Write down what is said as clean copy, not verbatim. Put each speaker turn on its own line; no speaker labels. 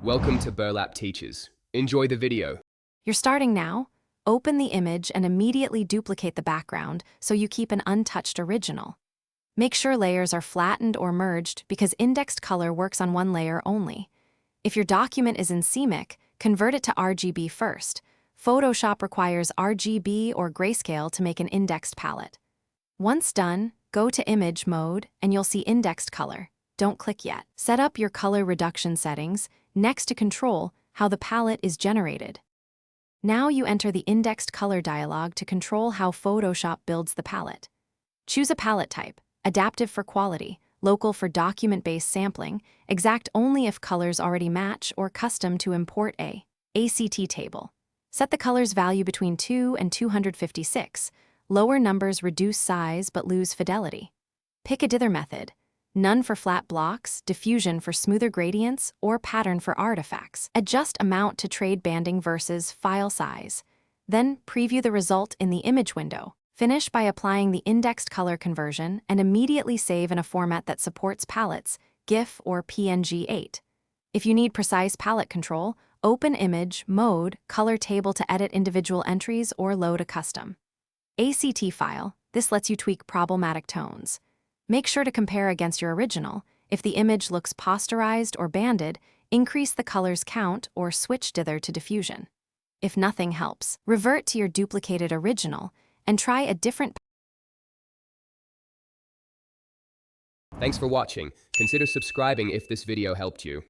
Welcome to Burlap Teachers. Enjoy the video.
You're starting now. Open the image and immediately duplicate the background so you keep an untouched original. Make sure layers are flattened or merged because indexed color works on one layer only. If your document is in CMYK, convert it to RGB first. Photoshop requires RGB or grayscale to make an indexed palette. Once done, go to Image mode and you'll see indexed color. Don't click yet. Set up your color reduction settings next to Control how the palette is generated. Now you enter the indexed color dialog to control how Photoshop builds the palette. Choose a palette type, adaptive for quality, local for document-based sampling, exact only if colors already match, or custom to import a ACT table. Set the colors value between 2 and 256. Lower numbers reduce size but lose fidelity. Pick a dither method. None for flat blocks, diffusion for smoother gradients, or pattern for artifacts. Adjust amount to trade banding versus file size. Then preview the result in the image window. Finish by applying the indexed color conversion and immediately save in a format that supports palettes, GIF or PNG8. If you need precise palette control, open Image mode, Color Table to edit individual entries or load a custom ACT file. This lets you tweak problematic tones. Make sure to compare against your original. If the image looks posterized or banded, increase the color's count or switch dither to diffusion. If nothing helps, revert to your duplicated original and try a different.
Thanks for watching. Consider subscribing if this video helped you.